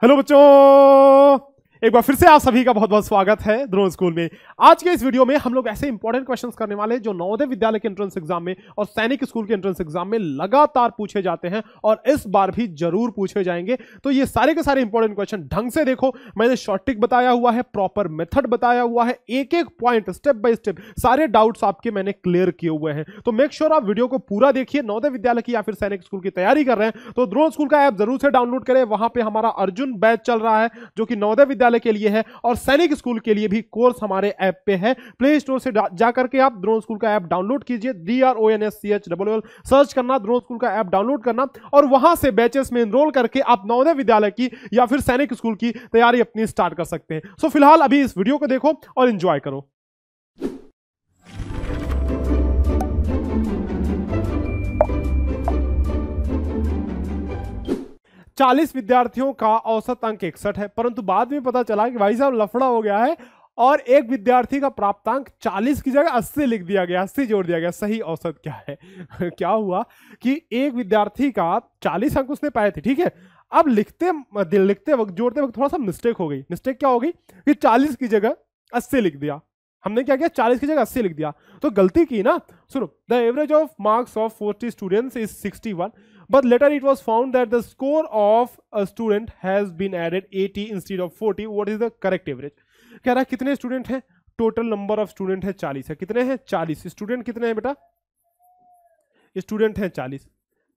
Hello बच्चों, एक बार फिर से आप सभी का बहुत बहुत स्वागत है ड्रोन स्कूल में। आज के इस वीडियो में हम लोग ऐसे इंपॉर्टेंट क्वेश्चंस करने वाले हैं जो नवोदय विद्यालय के एंट्रेंस एग्जाम में और सैनिक स्कूल के एंट्रेंस एग्जाम में लगातार पूछे जाते हैं और इस बार भी जरूर पूछे जाएंगे। तो ये सारे के सारे इंपॉर्टेंट क्वेश्चन ढंग से देखो, मैंने शॉर्ट ट्रिक बताया हुआ है, प्रॉपर मेथड बताया हुआ है, एक एक पॉइंट स्टेप बाय स्टेप सारे डाउट्स आपके मैंने क्लियर किए हुए हैं। तो मेक श्योर आप वीडियो को पूरा देखिए। नवोदय विद्यालय की या फिर सैनिक स्कूल की तैयारी कर रहे हैं तो ड्रोन स्कूल का ऐप जरूर से डाउनलोड करें। वहां पे हमारा अर्जुन बैच चल रहा है जो कि नवोदय विद्यालय के लिए है और सैनिक स्कूल के लिए भी कोर्स हमारे ऐप पे है। प्ले स्टोर से जाकर के आप ड्रोन स्कूल का ऐप डाउनलोड कीजिए, DRONSCHLL सर्च करना, ड्रोन स्कूल का ऐप डाउनलोड करना और वहां से बैचेस में एनरोल करके आप नवोदय विद्यालय की या फिर सैनिक स्कूल की तैयारी अपनी स्टार्ट कर सकते हैं। सो फिलहाल अभी इस वीडियो को देखो और एंजॉय करो। चालीस विद्यार्थियों का औसत अंक 61 है, परंतु बाद में पता चला कि भाई साहब लफड़ा हो गया है और एक विद्यार्थी का प्राप्तांक 40 की जगह 80 लिख दिया गया, 80 जोड़ दिया गया। सही औसत क्या है? क्या हुआ कि एक विद्यार्थी का 40 अंक उसने पाए थे, ठीक है। अब लिखते वक्त जोड़ते वक्त थोड़ा सा मिस्टेक हो गई। मिस्टेक क्या हो गई कि 40 की जगह 80 लिख दिया। हमने क्या किया, 40 की जगह 80 लिख दिया, तो गलती की ना। सुनो, the average of marks of 40 students is 61, but later it was found that the score of a student has been added 80 instead of 40. What is the correct average? कह रहा है कितने स्टूडेंट हैं? टोटल नंबर ऑफ स्टूडेंट है 40 है। कितने हैं? 40। Student कितने हैं बेटा? स्टूडेंट हैं 40,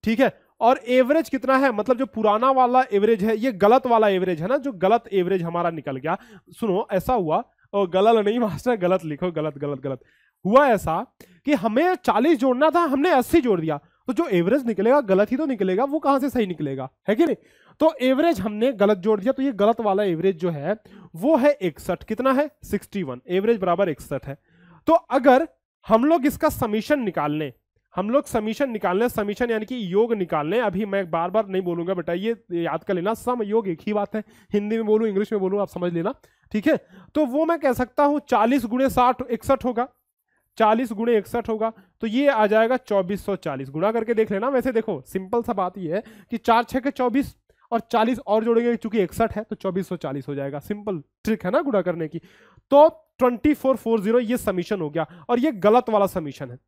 ठीक है। और एवरेज कितना है? मतलब जो पुराना वाला एवरेज है, ये गलत वाला एवरेज है ना, जो गलत एवरेज हमारा निकल गया। सुनो, ऐसा हुआ, और गलत नहीं मास्टर, गलत लिखो, गलत गलत गलत। हुआ ऐसा कि हमें 40 जोड़ना था, हमने 80 जोड़ दिया, तो जो एवरेज निकलेगा गलत ही तो निकलेगा, वो कहां से सही निकलेगा, है कि नहीं। तो एवरेज हमने गलत जोड़ दिया, तो ये गलत वाला एवरेज जो है वो है 61। कितना है? 61। एवरेज बराबर 61 है। तो अगर हम लोग इसका समीशन निकालने, समीशन यानी कि योग निकालने, अभी मैं बार बार नहीं बोलूंगा बेटा, ये याद कर लेना, सम योग एक ही बात है। हिंदी में बोलूं इंग्लिश में बोलूं आप समझ लेना, ठीक है। तो वो मैं कह सकता हूं 40 गुणे 60 61 होगा, 40 गुणे 61 होगा, तो ये आ जाएगा 2440। गुणा करके देख लेना। वैसे देखो सिंपल सा बात ये है कि 4 6 के 24 और 40 और जोड़ेंगे, चूंकि 61 है तो 2440 हो जाएगा। सिंपल ट्रिक है ना गुणा करने की। तो 2440 ये समीशन हो गया और ये गलत वाला समीशन है।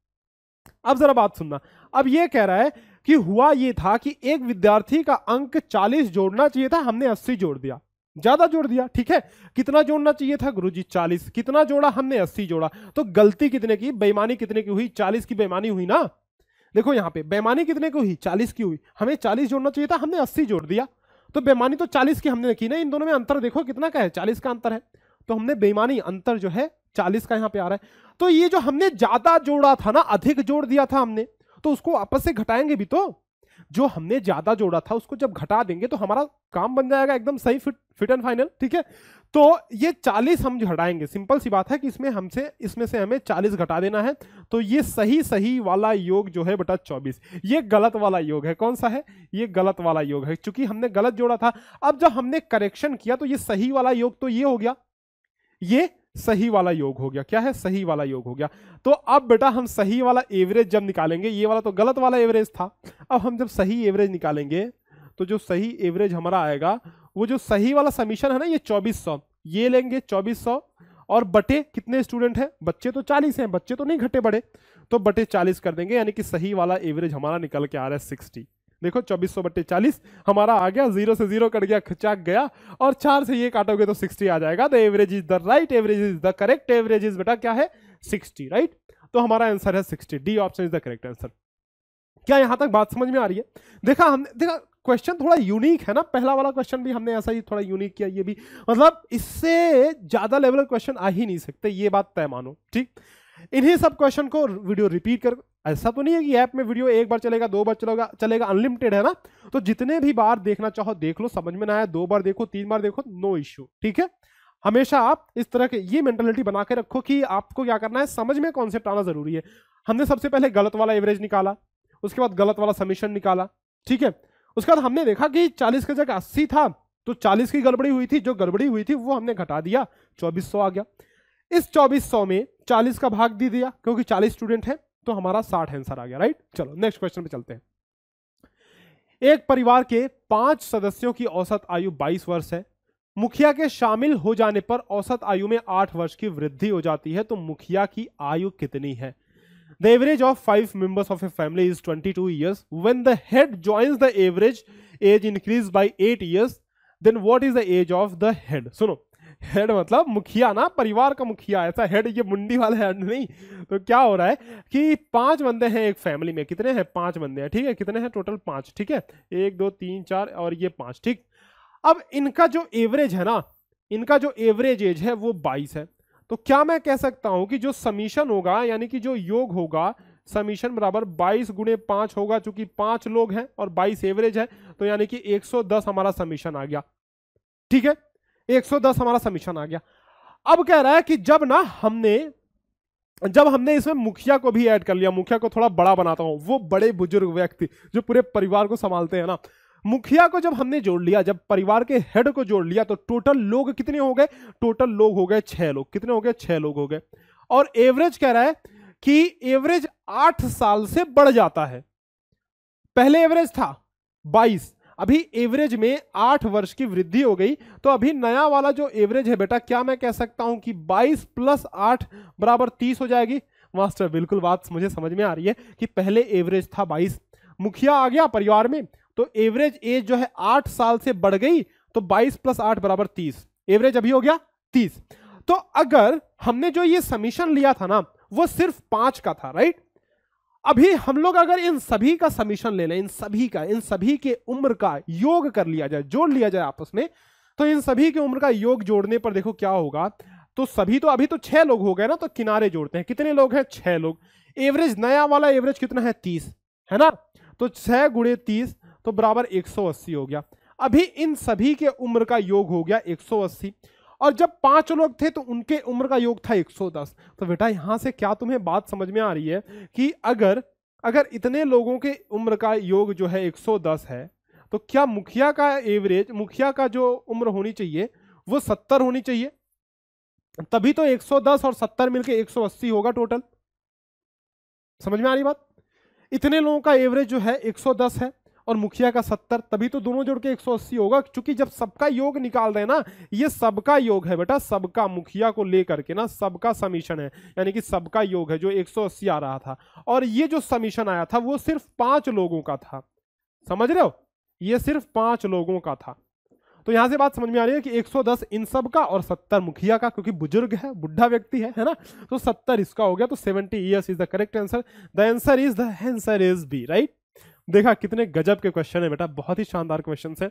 अब जरा बात सुनना। अब ये कह रहा है कि हुआ ये था कि एक विद्यार्थी का अंक 40 जोड़ना चाहिए था, हमने 80 जोड़ दिया, ज्यादा जोड़ दिया, ठीक है। कितना जोड़ना चाहिए था गुरुजी? 40। कितना जोड़ा? हमने 80 जोड़ा। तो गलती कितने की, बेईमानी कितने की हुई? 40 की बेईमानी हुई ना। देखो यहां पे बेईमानी कितने की हुई? 40 की हुई। हमें 40 जोड़ना चाहिए था, हमने 80 जोड़ दिया, तो बेईमानी तो 40 की हमने की ना। इन दोनों में अंतर देखो कितना का है, 40 का अंतर है, तो हमने बेईमानी अंतर जो है 40 का यहां पे आ रहा है। तो ये जो हमने ज्यादा जोड़ा था ना, अधिक जोड़ दिया था हमने, तो उसको आपस से घटाएंगे भी तो। जो हमने ज्यादा जोड़ा था उसको जब घटा देंगे तो हमारा काम बन जाएगा एकदम सही, फिट एंड फाइनल, ठीक है। तो ये 40 हम घटाएंगे, सिंपल सी बात है कि इसमें से हमें 40 घटा देना है। तो ये सही वाला योग जो है बेटा 24, ये गलत वाला योग है। कौन सा है? ये गलत वाला योग है, क्योंकि हमने गलत जोड़ा था। अब जब हमने करेक्शन किया तो ये सही वाला योग तो ये हो गया, ये सही वाला योग हो गया। क्या है? सही वाला योग हो गया। तो अब बेटा हम सही वाला एवरेज जब निकालेंगे, ये वाला तो गलत वाला एवरेज था, अब हम जब सही एवरेज निकालेंगे तो जो सही एवरेज हमारा आएगा, वो जो सही वाला समीशन है ना, ये 2400, ये लेंगे 2400 और बटे कितने स्टूडेंट हैं? बच्चे तो 40 हैं, बच्चे तो नहीं घटे बड़े, तो बटे 40 कर देंगे, यानी कि सही वाला एवरेज हमारा निकल के आ रहा है 60। देखो 2400 बटे 40 हमारा आ गया, 0 से 0 कट गया, खचाक गया, और 4 से ये काटोगे तो 60 आ जाएगा। The average is the right average, is the correct average is बेटा क्या है? 60, राइट। तो हमारा आंसर है 60, D option is the correct answer. क्या यहां तक बात समझ में आ रही है? देखा क्वेश्चन थोड़ा यूनिक है ना, पहला वाला क्वेश्चन भी हमने ऐसा ही थोड़ा यूनिक किया, ये भी मतलब इससे ज्यादा लेवल क्वेश्चन आ ही नहीं सकते, ये बात तय मानो, ठीक। इन्हीं सब क्वेश्चन को वीडियो रिपीट कर, ऐसा तो नहीं है कि ऐप में वीडियो एक बार चलेगा, 2 बार चलेगा, अनलिमिटेड है ना। तो जितने भी बार देखना चाहो देख लो, समझ में ना आया 2 बार देखो, 3 बार देखो, नो इश्यू, ठीक है। हमेशा आप इस तरह के ये मेंटालिटी बना के रखो कि आपको क्या करना है, समझ में कॉन्सेप्ट आना जरूरी है। हमने सबसे पहले गलत वाला एवरेज निकाला, उसके बाद गलत वाला समीशन निकाला, ठीक है। उसके बाद हमने देखा कि 40 की जगह 80 था, तो 40 की गड़बड़ी हुई थी, जो गड़बड़ी हुई थी वो हमने घटा दिया, 2400 आ गया। इस 2400 में 40 का भाग दे दिया, क्योंकि 40 स्टूडेंट है, तो हमारा 60 आंसर आ गया, राइट। चलो नेक्स्ट क्वेश्चन पे चलते हैं। एक परिवार के 5 सदस्यों की औसत आयु 22 वर्ष है। मुखिया के शामिल हो जाने पर औसत आयु में 8 वर्ष की वृद्धि हो जाती है, तो मुखिया की आयु कितनी है? The average of 5 members of a family is 22 years. When the head joins the average age increase by 8 years, then what is the age of the head? सुनो, हेड मतलब मुखिया ना, परिवार का मुखिया, ऐसा हेड ये मुंडी वाला हेड नहीं। तो क्या हो रहा है कि 5 बंदे हैं एक फैमिली में, कितने हैं? 5 बंदे हैं, ठीक है। कितने हैं टोटल? 5, ठीक है। 1 2 3 4 और ये 5, ठीक। अब इनका जो एवरेज है ना, इनका जो एवरेज एज है वो 22 है। तो क्या मैं कह सकता हूं कि जो समीशन होगा, यानी कि जो योग होगा, समीशन बराबर 22 गुणे 5 होगा, चूंकि 5 लोग हैं और 22 एवरेज है, तो यानी कि 110 हमारा समीशन आ गया, ठीक है। 110 हमारा समीशन आ गया। अब कह रहा है कि जब हमने इसमें मुखिया को भी ऐड कर लिया, मुखिया को थोड़ा बड़ा बनाता हूं, वो बड़े बुजुर्ग व्यक्ति जो पूरे परिवार को संभालते हैं ना, मुखिया को जब हमने जोड़ लिया, जब परिवार के हेड को जोड़ लिया, तो टोटल लोग कितने हो गए? टोटल लोग हो गए 6 लोग। कितने हो गए? 6 लोग हो गए। और एवरेज कह रहा है कि एवरेज 8 साल से बढ़ जाता है। पहले एवरेज था 22, अभी एवरेज में 8 वर्ष की वृद्धि हो गई, तो अभी नया वाला जो एवरेज है बेटा, क्या मैं कह सकता हूं कि 22 + 8 बराबर 30 हो जाएगी? मास्टर बिल्कुल बात मुझे समझ में आ रही है कि पहले एवरेज था 22, मुखिया आ गया परिवार में, तो एवरेज एज जो है 8 साल से बढ़ गई, तो 22 + 8 बराबर 30, एवरेज अभी हो गया 30। तो अगर हमने जो ये समीशन लिया था ना, वो सिर्फ 5 का था, राइट। अभी हम लोग अगर इन सभी का समीशन ले लें, इन सभी के उम्र का योग कर लिया जाए, जोड़ लिया जाए आपस में, तो इन सभी के उम्र का योग जोड़ने पर देखो क्या होगा। तो सभी तो अभी तो 6 लोग हो गए ना, तो किनारे जोड़ते हैं, कितने लोग हैं? 6 लोग। एवरेज, नया वाला एवरेज कितना है? 30 है ना, तो 6 × 30 तो बराबर 180 हो गया। अभी इन सभी के उम्र का योग हो गया 180, और जब 5 लोग थे तो उनके उम्र का योग था 110। तो बेटा यहां से क्या तुम्हें बात समझ में आ रही है कि अगर इतने लोगों के उम्र का योग जो है 110 है, तो क्या मुखिया का एवरेज, मुखिया का जो उम्र होनी चाहिए वो 70 होनी चाहिए, तभी तो 110 और 70 मिलके 180 होगा टोटल। समझ में आ रही बात? इतने लोगों का एवरेज जो है 110 है और मुखिया का 70, तभी तो दोनों जोड़ के 180 होगा। क्योंकि जब सबका योग निकाल रहे हैं ना, ये सबका योग है बेटा, सबका, मुखिया को लेकर के ना सबका समीशन है, यानी कि सबका योग है जो 180 आ रहा था। और ये जो समीशन आया था वो सिर्फ 5 लोगों का था, समझ रहे हो, ये सिर्फ 5 लोगों का था। तो यहां से बात समझ में आ रही है कि 110 इन सब का और 70 मुखिया का, क्योंकि बुजुर्ग है, बुढ़ा व्यक्ति है ना, तो 70 इसका हो गया। तो 70 years is the correct answer. The answer is B, right. देखा कितने गजब के क्वेश्चन है बेटा, बहुत ही शानदार क्वेश्चन है।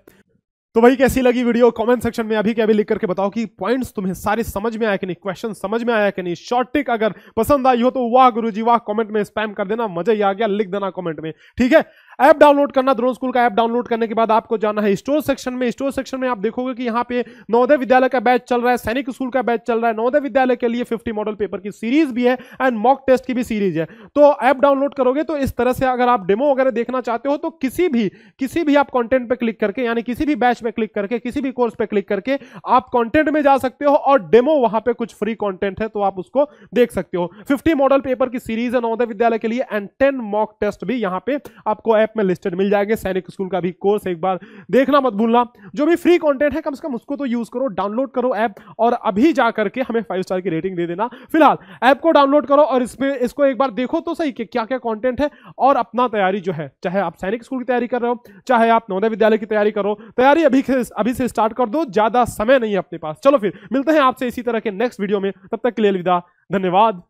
तो भाई कैसी लगी वीडियो? कमेंट सेक्शन में अभी के अभी लिख करके बताओ कि पॉइंट्स तुम्हें सारे समझ में आया कि नहीं, क्वेश्चन समझ में आया कि नहीं। शॉर्ट ट्रिक अगर पसंद आई हो तो वाह गुरुजी वाह कमेंट में स्पैम कर देना, मजा ही आ गया, लिख देना कमेंट में, ठीक है। ऐप डाउनलोड करना, द्रोण स्कूल का ऐप डाउनलोड करने के बाद आपको जाना है स्टोर सेक्शन में। स्टोर सेक्शन में आप देखोगे कि यहाँ पे नवोदय विद्यालय का बैच चल रहा है, सैनिक स्कूल का बैच चल रहा है, नवोदय विद्यालय के लिए 50 मॉडल पेपर की सीरीज भी है एंड मॉक टेस्ट की भी सीरीज है। तो ऐप डाउनलोड करोगे तो इस तरह से अगर आप डेमो वगैरह देखना चाहते हो तो किसी भी आप कंटेंट पे क्लिक करके, यानी किसी भी बैच में क्लिक करके, किसी भी कोर्स पे क्लिक करके आप कंटेंट में जा सकते हो और डेमो वहां पे कुछ फ्री कंटेंट है तो आप उसको देख सकते हो। 50 मॉडल पेपर की सीरीज है नवोदय विद्यालय के लिए एंड 10 मॉक टेस्ट भी यहां पे आपको ऐप में लिस्टेड मिल जाएगा। सैनिक स्कूल का भी कोर्स एक बार देखना मत भूलना। जो भी फ्री कंटेंट है कम से कम उसको तो यूज करो, डाउनलोड करो ऐप और अभी जा करके हमें 5 स्टार की रेटिंग दे देना। फिलहाल ऐप को डाउनलोड करो और इसको एक बार देखो तो सही कि क्या क्या कंटेंट है और अपना तैयारी जो है, चाहे आप सैनिक स्कूल की तैयारी कर रहे हो, चाहे आप नवोदय विद्यालय की तैयारी करो, तैयारी अभी से स्टार्ट कर दो, ज्यादा समय नहीं है अपने पास। चलो फिर मिलते हैं आपसे इसी तरह के नेक्स्ट वीडियो में, तब तक के लिए अलविदा, धन्यवाद।